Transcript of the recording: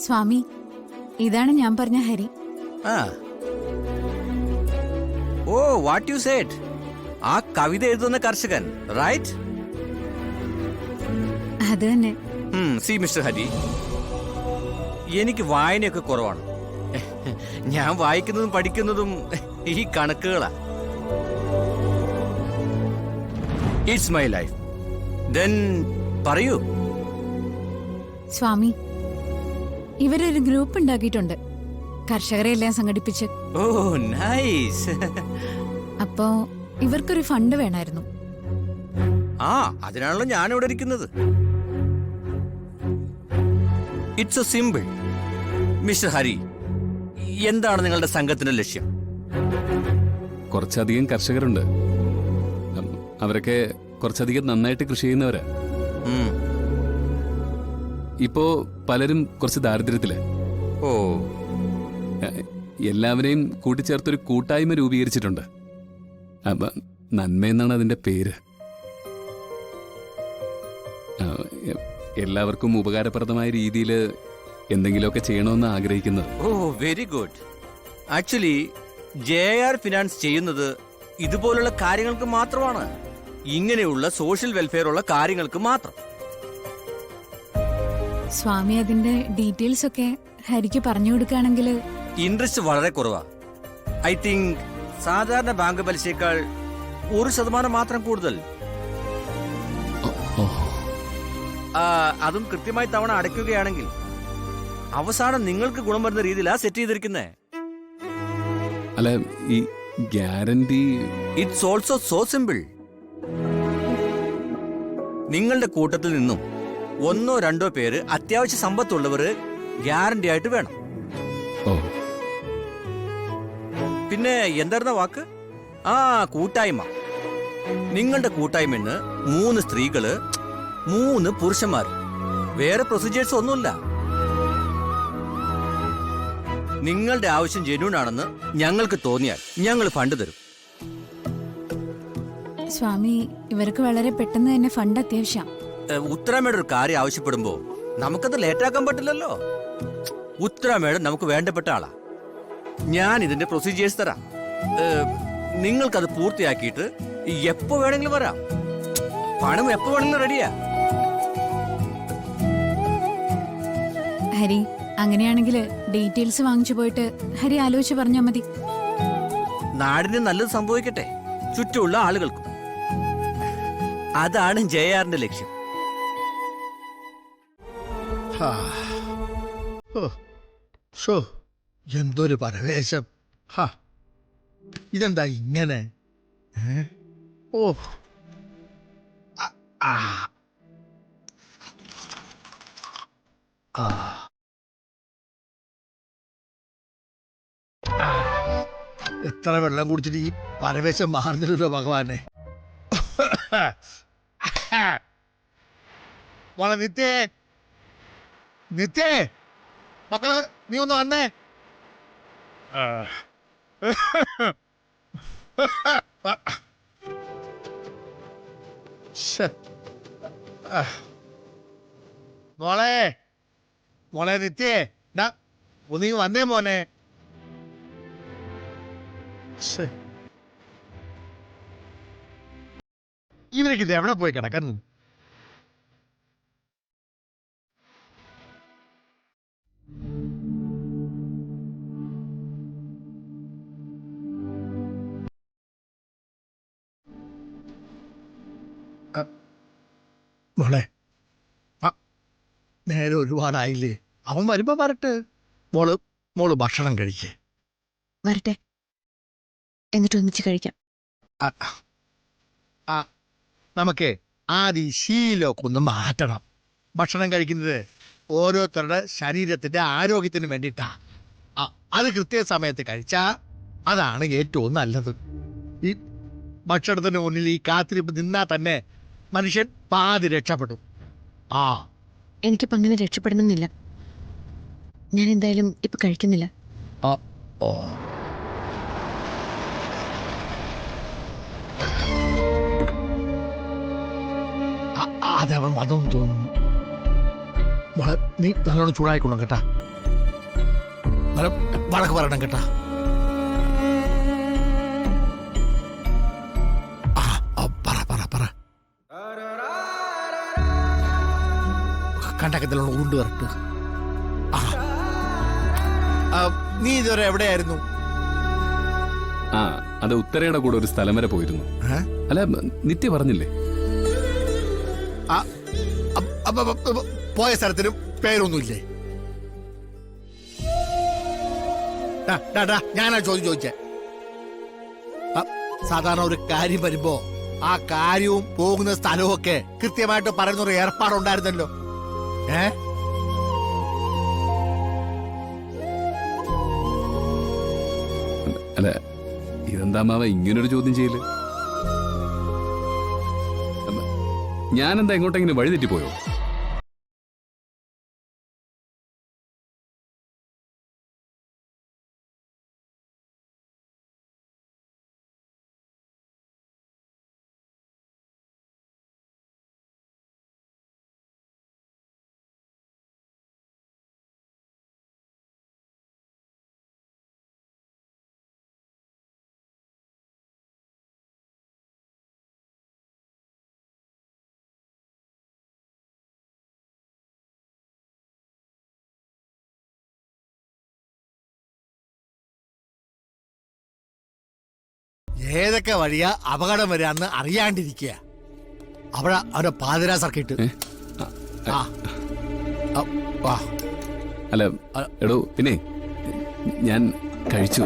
സ്വാമി, ഇതാണ് ഞാൻ പറഞ്ഞ ഹരി. ഓ, വാട്ട് യു സേഡ്? ആ കവിത എഴുതുന്ന കർഷകൻ, റൈറ്റ്? അത് തന്നെ. സി മിസ്റ്റർ ഹരി, എനിക്ക് വായനയൊക്കെ കുറവാണ്. ഞാൻ വായിക്കുന്നതും പഠിക്കുന്നതും ഈ കണക്കുകളാ. It's my life. ദെൻ പറയൂ. സ്വാമി, ഇവരൊരു ഗ്രൂപ്പ് ഉണ്ടാക്കിയിട്ടുണ്ട്, കർഷകരെ എല്ലാം സംഘടിപ്പിച്ച്. Oh nice. അപ്പോ ഇവർക്കൊരു ഫണ്ട് വേണമായിരുന്നു. അതിനാണല്ലോ ഞാൻ ഇവിടെ ഇരിക്കുന്നത്. It's a simple. Mister Hari, എന്താണ് നിങ്ങളുടെ സംഘത്തിന്റെ ലക്ഷ്യം? കുറച്ചധികം കർഷകരുണ്ട്. അവരൊക്കെ കുറച്ചധികം നന്നായിട്ട് കൃഷി ചെയ്യുന്നവരാ. ഇപ്പോ പലരും കുറച്ച് ദാരിദ്ര്യത്തില്. ഓ, എല്ലാവരെയും കൂട്ടിച്ചേർത്തൊരു കൂട്ടായ്മ രൂപീകരിച്ചിട്ടുണ്ട്. നന്മയെന്നാണ് അതിന്റെ പേര്. എല്ലാവർക്കും ഉപകാരപ്രദമായ രീതിയിൽ എന്തെങ്കിലുമൊക്കെ ചെയ്യണമെന്ന് ആഗ്രഹിക്കുന്നത്. Oh, very good. Actually JR finance ചെയ്യുന്നത് ഇതുപോലുള്ള കാര്യങ്ങൾക്ക് മാത്രമാണ്. ഇങ്ങനെയുള്ള സോഷ്യൽ വെൽഫെയർ ഉള്ള കാര്യങ്ങൾക്ക് മാത്രം. സ്വാമി, അതിന്റെ ഡീറ്റെയിൽസ് ഒക്കെ ഹരിക്ക് പറഞ്ഞു കൊടുക്കുകയാണെങ്കിൽ. ഇൻട്രസ്റ്റ് വളരെ കുറവാ. ഐ തിങ്ക് സാധാരണ ബാങ്ക് പലിശയേക്കാൾ 1% മാത്രം കൂടുതൽ. അതും കൃത്യമായി തവണ അടയ്ക്കുകയാണെങ്കിൽ അവസാനം നിങ്ങൾക്ക് ഗുണം വരുന്ന രീതിയിലാ സെറ്റ് ചെയ്തിരിക്കുന്നേ. അല്ല, ഈ guarantee. It's also so simple. നിങ്ങളുടെ കൂട്ടത്തിൽ നിന്നും 1 or 2 പേര് അത്യാവശ്യ സമ്പത്തുള്ളവർ ഗ്യാരണ്ടി ആയിട്ട് വേണം. പിന്നെ എന്തായിരുന്ന വാക്ക്? കൂട്ടായ്മ. നിങ്ങളുടെ കൂട്ടായ്മന്ന് 3 സ്ത്രീകള്, 3 പുരുഷന്മാർ. വേറെ പ്രൊസീജിയേഴ്സ് ഒന്നുമില്ല. നിങ്ങളുടെ ആവശ്യം ജെന്യൂൻ ആണെന്ന് ഞങ്ങൾക്ക് തോന്നിയാൽ ഞങ്ങൾ ഫണ്ട് തരും. സ്വാമി, ഇവർക്ക് വളരെ പെട്ടെന്ന് തന്നെ ഫണ്ട് അത്യാവശ്യം. ഉത്തരാമയുടെ ഒരു കാര്യം ആവശ്യപ്പെടുമ്പോ നമുക്കത് ലേറ്റാക്കാൻ പറ്റില്ലല്ലോ. ഉത്തരാമയുടെ നമുക്ക് വേണ്ടപ്പെട്ട ആളാ. ഞാൻ ഇതിന്റെ പ്രൊസീജിയേഴ്സ് തരാം. നിങ്ങൾക്കത് പൂർത്തിയാക്കിയിട്ട് എപ്പോ വേണമെങ്കിലും വരാം. പണം എപ്പോ വേണമെങ്കിലും റെഡിയാ. ഹരി, അങ്ങനെയാണെങ്കിൽ ഡീറ്റെയിൽസ് വാങ്ങിച്ചു പോയിട്ട് ഹരി ആലോചിച്ച് പറഞ്ഞാൽ മതി. നാടിന് നല്ലത് സംഭവിക്കട്ടെ, ചുറ്റുമുള്ള ആളുകൾക്കും. അതാണ് JRന്റെ ലക്ഷ്യം. എന്തൊരു പരവേശം. ഇതെന്താ ഇങ്ങനെ? ഓ, എത്ര വെള്ളം കുടിച്ചിട്ട് ഈ പരവേശം മാറുന്നില്ലല്ലോ ഭഗവാനെ. മോളെ നിത്യേ, നിത്യേ, മക്കള് നീ ഒന്ന് വന്നേ. മോളെ, മോളെ നിത്യേ, നീ വന്നേ മോനെ. ഇവരൊക്കെ ഇത് എവിടെ പോയി കിടക്കുന്നു? മോളെ, നേരെ ഒരുപാടായില്ലേ? അവൻ വരുമ്പോ വരട്ടെ. മോള് ഭക്ഷണം കഴിക്കേ. വരട്ടെ, എന്നിട്ട് ഒന്നിച്ച് കഴിക്കാം. നമുക്ക് ആദ്യം ശീലമൊക്കെ ഒന്ന് മാറ്റണം. ഭക്ഷണം കഴിക്കുന്നത് ഓരോരുത്തരുടെ ശരീരത്തിന്റെ ആരോഗ്യത്തിന് വേണ്ടിയിട്ടാ. അത് കൃത്യസമയത്ത് കഴിച്ചാ അതാണ് ഏറ്റവും നല്ലത്. ഈ ഭക്ഷണത്തിന് മുന്നിൽ ഈ കാത്തിരിപ്പ് നിന്നാ തന്നെ മനുഷ്യൻ പാതി രക്ഷപ്പെടും. എനിക്കിപ്പോ അങ്ങനെ രക്ഷപ്പെടണമെന്നില്ല. ഞാൻ എന്തായാലും ഇപ്പൊ കഴിക്കുന്നില്ല. അതവൻ വന്നു തോന്നുന്നു. നീ നല്ലോണം ചൂടായിക്കൊള്ളു കേട്ടാ. വഴക്ക് പറയണം കേട്ടാ. പറ കണ്ടക്കത്തിലുള്ള കൊണ്ട് വരട്ട്. നീ ഇതുവരെ എവിടെയായിരുന്നു? ആ അത് ഉത്തരയുടെ കൂടെ ഒരു സ്ഥലം വരെ പോയിരുന്നു. അല്ല നിത്യ പറഞ്ഞില്ലേ? പോയ സ്ഥലത്തിനും പേരൊന്നുമില്ലേ? ഞാനാ ചോദ്യം ചോദിച്ചേ. സാധാരണ ഒരു കാര്യം വരുമ്പോ ആ കാര്യവും പോകുന്ന സ്ഥലവും ഒക്കെ കൃത്യമായിട്ട് പറയുന്ന ഒരു ഏർപ്പാടുണ്ടായിരുന്നല്ലോ. അല്ല ഇതെന്താ മാവ ഇങ്ങനൊരു ചോദ്യം ചെയ്യല്? ഞാനെന്താ എങ്ങോട്ടെങ്കിലും വഴി തെറ്റിപ്പോയോ? ഏതൊക്കെ വഴിയാ അപകടം വരാന്ന് അറിയാണ്ടിരിക്കുക. അവിടെ അവരുടെ പാതിരാ സർക്കിട്ട്. അല്ല എടോ പിന്നെ ഞാൻ കഴിച്ചു.